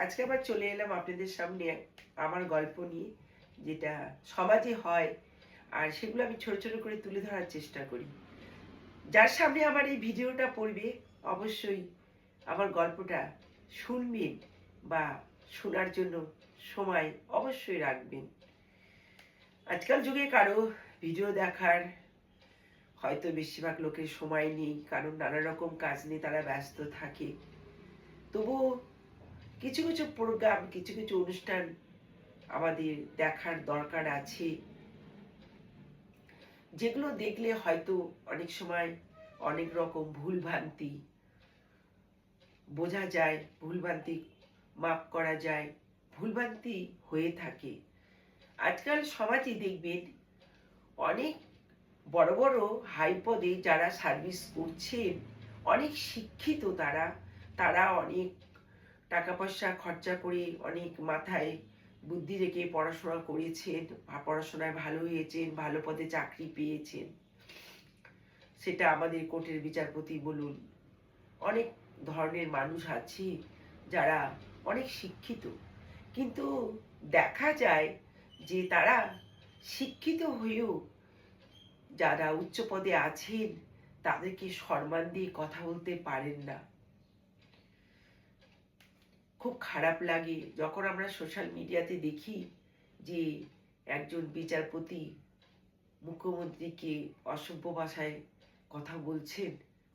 আজকে আবার চলে এলাম আপনাদের সামনে আমার গল্প নিয়ে, যেটা সমাজে হয় আর সেগুলো আমি ছোট ছোট করে তুলে ধরার চেষ্টা করি। যার সামনে আমার এই ভিডিওটা পড়বে অবশ্যই আমার গল্পটা শুনবেন বা শোনার জন্য সময় অবশ্যই রাখবেন। আজকাল যুগে কারো ভিডিও দেখার হয়তো বেশিরভাগ লোকের সময় নেই, কারণ নানা রকম কাজ নিয়ে তারা ব্যস্ত থাকে। তবুও কিছু কিছু প্রোগ্রাম, কিছু কিছু অনুষ্ঠান আমাদের দেখার দরকার আছে, যেগুলো দেখলে হয়তো অনেক সময় অনেক রকম ভুলভ্রান্তি বোঝা যায়, ভুলভ্রান্তি মাপ করা যায়, ভুলভ্রান্তি হয়ে থাকে। আজকাল সমাজে দেখবেন অনেক বড় বড় হাই পদে যারা সার্ভিস করছেন, অনেক শিক্ষিত তারা, তারা অনেক টাকা পয়সা খরচা করে, অনেক মাথায় বুদ্ধি রেখে পড়াশোনা করেছেন, পড়াশোনায় ভালো হয়েছেন, ভালো পদে চাকরি পেয়েছেন। সেটা আমাদের কোর্টের বিচারপতি বলুন, অনেক ধরনের মানুষ আছে যারা অনেক শিক্ষিত, কিন্তু দেখা যায় যে তারা শিক্ষিত হয়েও যারা উচ্চ পদে আছেন তাদেরকে সম্মান দিয়ে কথা বলতে পারেন না। খুব খারাপ লাগে যখন আমরা সোশ্যাল মিডিয়াতে দেখি যে একজন বিচারপতি মুখ্যমন্ত্রীকে অসভ্য ভাষায় কথা বলছেন।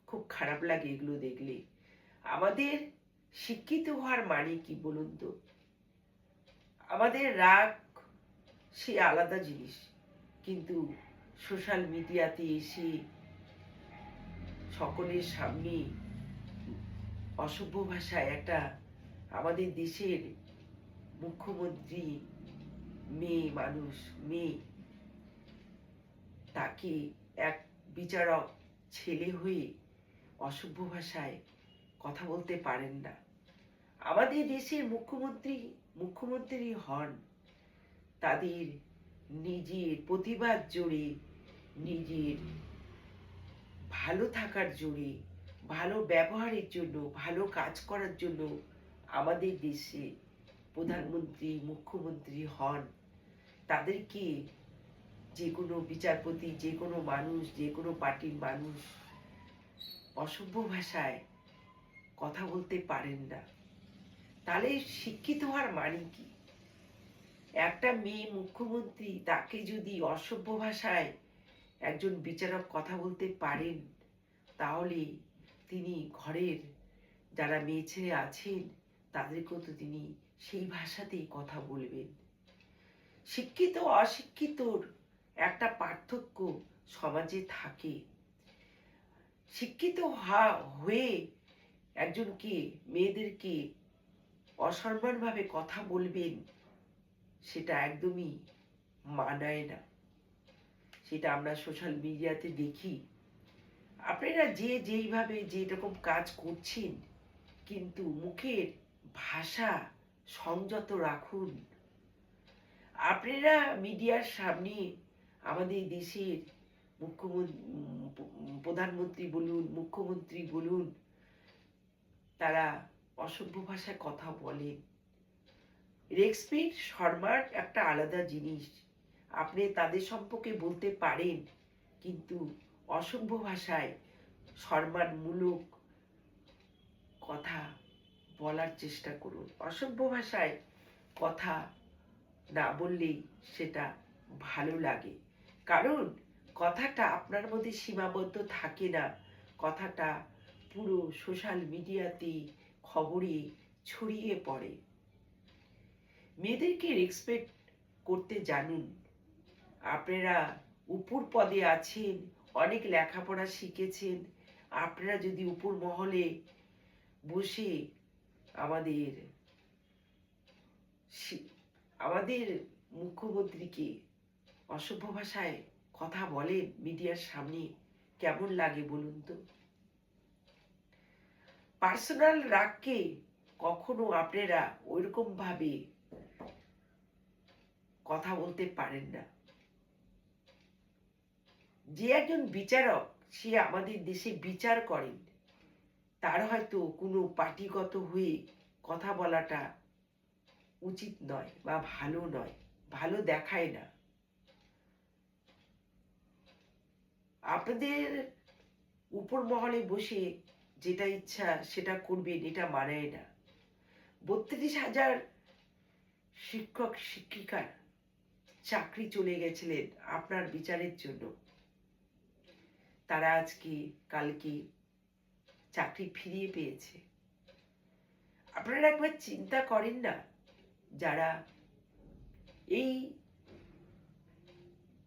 খুব খারাপ লাগে এগুলো দেখলে। আমাদের শিক্ষিত হওয়ার মানে কি বলুন তো? আমাদের রাগ সে আলাদা জিনিস, কিন্তু সোশ্যাল মিডিয়াতে এসে সকলের সামনে অসভ্য ভাষায় একটা আমাদের দেশের মুখ্যমন্ত্রী মেয়ে মানুষ, মেয়ে, তাকে এক বিচারক ছেলে হয়ে অসভ্য ভাষায় কথা বলতে পারেন না। আমাদের দেশের মুখ্যমন্ত্রী হন, তাদের নিজের প্রতিবাদ জোরে, নিজের ভালো থাকার জোরে, ভালো ব্যবহারের জন্য, ভালো কাজ করার জন্য আমাদের দেশে প্রধানমন্ত্রী, মুখ্যমন্ত্রী হন। তাদেরকে যে কোনো বিচারপতি, যে কোনো মানুষ, যে কোনো পার্টির মানুষ অসভ্য ভাষায় কথা বলতে পারেন না। তাহলে শিক্ষিত হওয়ার মানে কি? একটা মেয়ে মুখ্যমন্ত্রী, তাকে যদি অসভ্য ভাষায় একজন বিচারক কথা বলতে পারেন, তাহলে তিনি ঘরের যারা মেয়ে ছেলে আছেন তাদেরকেও তো তিনি সেই ভাষাতেই কথা বলবেন। শিক্ষিত অশিক্ষিতর একটা পার্থক্য সমাজে থাকে। শিক্ষিত হয়ে একজনকে, মেয়েদেরকে অসম্মানভাবে কথা বলবেন, সেটা একদমই মানায় না। সেটা আমরা সোশ্যাল মিডিয়াতে দেখি। আপনারা যে যেইভাবে যেরকম কাজ করছেন, কিন্তু মুখের ভাষা সংযত রাখুন। আপনারা মিডিয়ার সামনে আমাদের দেশের প্রধানমন্ত্রী বলুন, মুখ্যমন্ত্রী বলুন, তারা অসভ্য ভাষায় কথা বলেন। রেসপেক্ট, সম্মান একটা আলাদা জিনিস। আপনি তাদের সম্পর্কে বলতে পারেন, কিন্তু অসভ্য ভাষায় সম্মানমূলক কথা বলার চেষ্টা করুন। অসভ্য ভাষায় কথা না বললেই সেটা ভালো লাগে, কারণ কথাটা আপনার মধ্যে সীমাবদ্ধ থাকে না। কথাটা পুরো সোশ্যাল মিডিয়াতে, খবরে ছড়িয়ে পড়ে। মেয়েদেরকে রেসপেক্ট করতে জানুন। আপনারা উপর পদে আছেন, অনেক লেখাপড়া শিখেছেন, আপনারা যদি উপর মহলে বসে আমাদের আমাদের মুখ্যমন্ত্রীকে অসভ্য ভাষায় কথা বলেন মিডিয়ার সামনে, কেমন লাগে বলুন তো? পার্সোনাল রাগকে কখনো আপনারা ওইরকম ভাবে কথা বলতে পারেন না। যে একজন বিচারক, সে আমাদের দেশে বিচার করেন, তার হয়তো কোনো পার্টিগত হয়ে কথা বলাটা উচিত নয় বা ভালো নয়, ভালো দেখায় না। আপনাদের উপর মহলে বসে যেটা ইচ্ছা সেটা করবেন, এটা মানায় না। ৩২,০০০ শিক্ষক শিক্ষিকার চাকরি চলে গেছিলেন আপনার বিচারের জন্য। তারা আজকে কালকে চাকরি ফিরিয়ে পেয়েছে। আপনারা একবার চিন্তা করেন না, যারা এই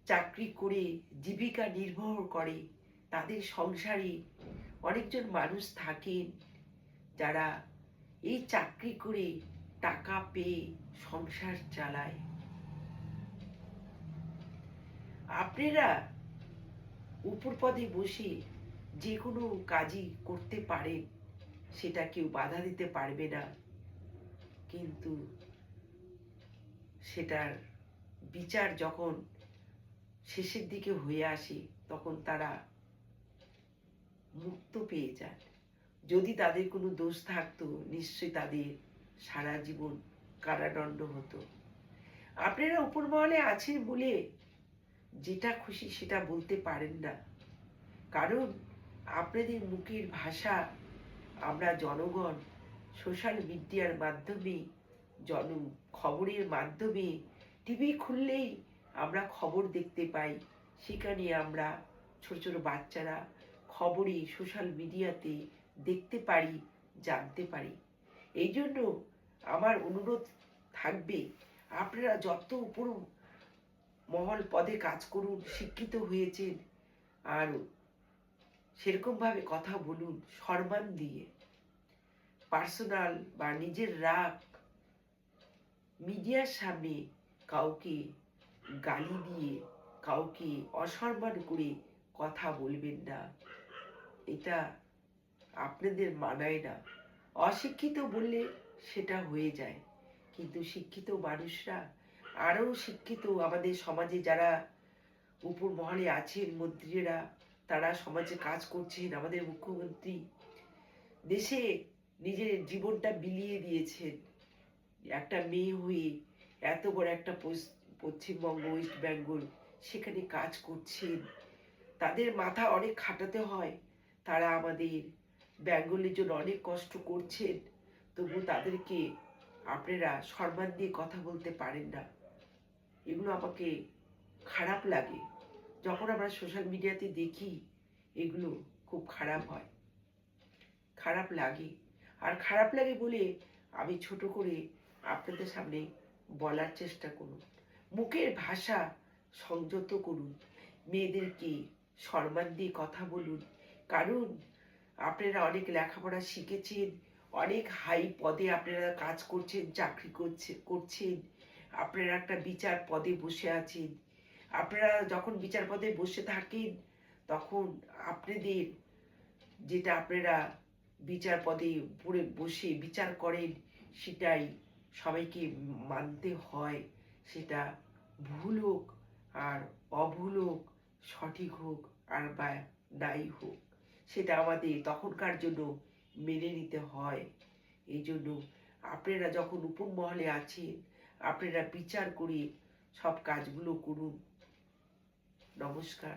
চাকরি করে জীবিকা নির্বাহ করে, তাদের সংসারে অনেকজন মানুষ থাকেন যারা এই চাকরি করে টাকা পেয়ে সংসার চালায়। আপনারা উপর পদে বসে যে কোনো কাজই করতে পারেন, সেটা কেউ বাধা দিতে পারবে না, কিন্তু সেটার বিচার যখন শেষের দিকে হয়ে আসে তখন তারা মুক্ত পেয়ে যান। যদি তাদের কোনো দোষ থাকতো নিশ্চয়ই তাদের সারা জীবন কারাদণ্ড হতো। আপনারা উপর মহলে আছেন বলে যেটা খুশি সেটা বলতে পারেন না, কারণ আপনাদের মুখের ভাষা আমরা জনগণ সোশ্যাল মিডিয়ার মাধ্যমে, খবরের মাধ্যমে, টিভি খুললেই আমরা খবর দেখতে পাই। সেখানে আমরা ছোট ছোট বাচ্চারা খবরে সোশ্যাল মিডিয়াতে দেখতে পারি, জানতে পারি। এই জন্য আমার অনুরোধ থাকবে, আপনারা যত উপর মহল পদে কাজ করুন, শিক্ষিত হয়েছেন, আর সেরকমভাবে কথা বলুন সম্মান দিয়ে। পার্সোনাল বা নিজের রাগ মিডিয়ার সামনে কাউকে গালি দিয়ে, কাউকে অসম্মান করে কথা বলবেন না, এটা আপনাদের মানায় না। অশিক্ষিত বললে সেটা হয়ে যায়, কিন্তু শিক্ষিত মানুষরা, আরও শিক্ষিত আমাদের সমাজে যারা উপর মহলে আছেন, মন্ত্রীরা, তারা সমাজে কাজ করছেন, আমাদের মুখ্যমন্ত্রী দেশে নিজের জীবনটা বিলিয়ে দিয়েছেন একটা মেয়ে হয়ে। এত বড় একটা পশ্চিমবঙ্গ, ওয়েস্ট বেঙ্গল, সেখানে কাজ করছেন। তাদের মাথা অনেক খাটাতে হয়, তারা আমাদের বেঙ্গলের জন্য অনেক কষ্ট করছেন, তবু তাদেরকে আপনারা সম্মান দিয়ে কথা বলতে পারেন না। এগুলো আমাকে খারাপ লাগে, যখন আমরা সোশ্যাল মিডিয়াতে দেখি এগুলো খুব খারাপ হয়, খারাপ লাগে। আর খারাপ লাগে বলে আমি ছোট করে আপনাদের সামনে বলার চেষ্টা করুন। মুখের ভাষা সংযত করুন, মেয়েদেরকে সম্মান দিয়ে কথা বলুন, কারণ আপনারা অনেক লেখাপড়া শিখেছেন, অনেক হাই পদে আপনারা কাজ করছেন, চাকরি করছেন, আপনারা একটা বিচার পদে বসে আছেন। আপনারা যখন বিচার পদে বসে থাকেন তখন আপনাদের যেটা আপনারা বিচার পদে পড়ে বসে বিচার করেন, সেটাই সবাইকে মানতে হয়। সেটা ভুল হোক আর অভুল হোক, সঠিক হোক আর বা নাই হোক, সেটা আমাদের তখনকার জন্য মেনে নিতে হয়। এই জন্য আপনারা যখন উপর মহলে আছেন, আপনারা বিচার করে সব কাজগুলো করুন। নমস্কার।